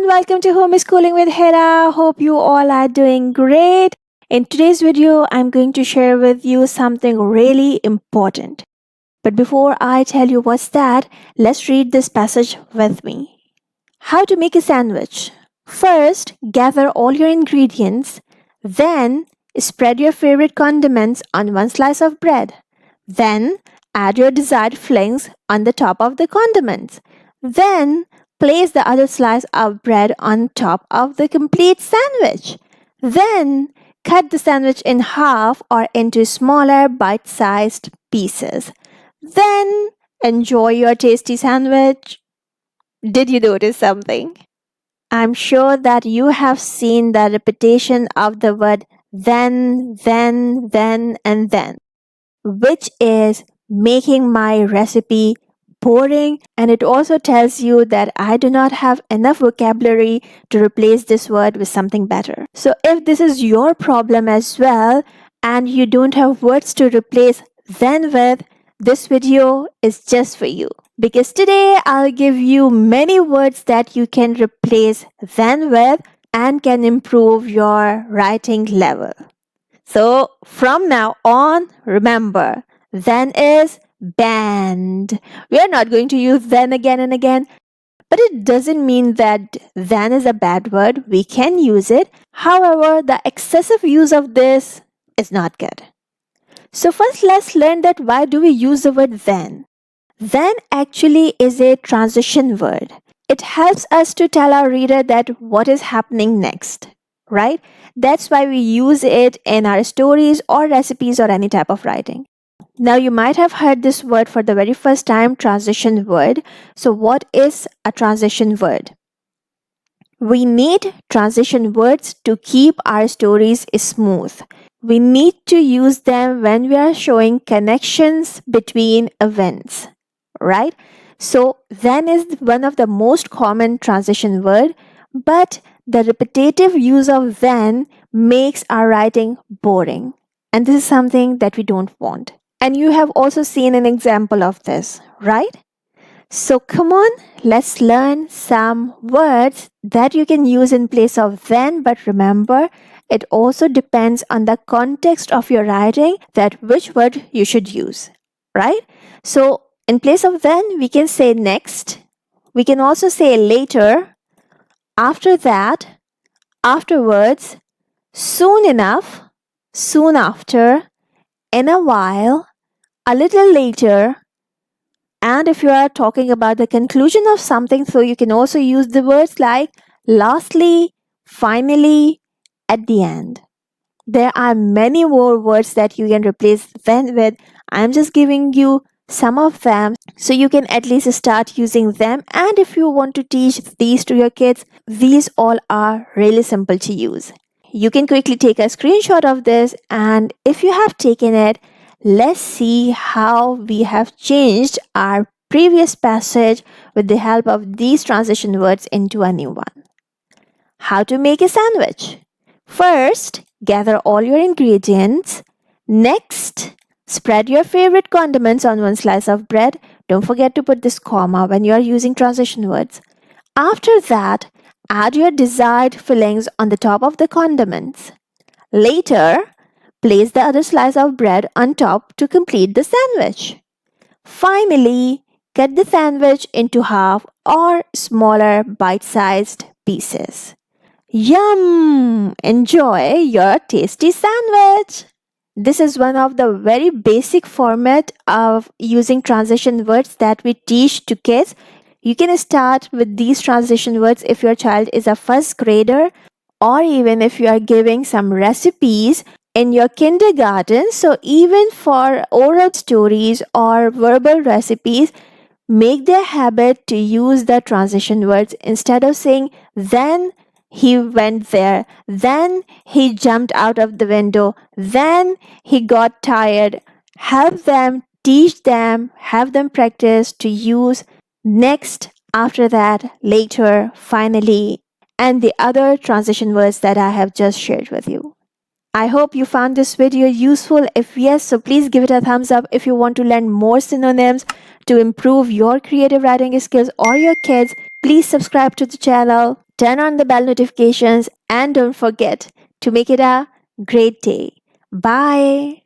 everyone, welcome to Homeschooling with Hera. Hope you all are doing great. In today's video, I'm going to share with you something really important. But before I tell you what's that, let's read this passage with me. How to make a sandwich. First, gather all your ingredients. Then, spread your favorite condiments on one slice of bread. Then, add your desired fillings on the top of the condiments. Then, place the other slice of bread on top of the complete sandwich. Then, cut the sandwich in half or into smaller bite-sized pieces. Then, enjoy your tasty sandwich. Did you notice something? I'm sure that you have seen the repetition of the word then, and then, which is making my recipe boring, and it also tells you that I do not have enough vocabulary to replace this word with something better. So if this is your problem as well and you don't have words to replace then with, this video is just for you. Because today I'll give you many words that you can replace then with and can improve your writing level. So from now on, remember, then is band. We are not going to use then again and again, but it doesn't mean that then is a bad word. We can use it. However, the excessive use of this is not good. So first, let's learn that why do we use the word then? Then actually is a transition word. It helps us to tell our reader that what is happening next, right? That's why we use it in our stories or recipes or any type of writing. Now you might have heard this word for the very first time, transition word. So what is a transition word? We need transition words to keep our stories smooth. We need to use them when we are showing connections between events, right? So then is one of the most common transition word, but the repetitive use of then makes our writing boring. And this is something that we don't want. And you have also seen an example of this, right? So come on, let's learn some words that you can use in place of then, but remember, it also depends on the context of your writing that which word you should use, right? So in place of then, we can say next. We can also say later, after that, afterwards, soon enough, soon after, in a while, a little later, and if you are talking about the conclusion of something, so you can also use the words like lastly, finally, at the end. There are many more words that you can replace then with. I'm just giving you some of them so you can at least start using them. And if you want to teach these to your kids, these all are really simple to use. You can quickly take a screenshot of this, and if you have taken it, let's see how we have changed our previous passage with the help of these transition words into a new one. How to make a sandwich. First, gather all your ingredients. Next, spread your favorite condiments on one slice of bread. Don't forget to put this comma when you are using transition words. After that, add your desired fillings on the top of the condiments. Later, place the other slice of bread on top to complete the sandwich. Finally, cut the sandwich into half or smaller bite-sized pieces. Yum! Enjoy your tasty sandwich! This is one of the very basic format of using transition words that we teach to kids. You can start with these transition words if your child is a first grader, or even if you are giving some recipes in your kindergarten. So even for oral stories or verbal recipes, make their habit to use the transition words instead of saying then he went there, then he jumped out of the window, then he got tired. Help them, teach them, have them practice to use next, after that, later, finally, and the other transition words that I have just shared with you. I hope you found this video useful. If yes, so please give it a thumbs up. If you want to learn more synonyms to improve your creative writing skills or your kids, please subscribe to the channel. turn on the bell notifications, and don't forget to make it a great day. Bye.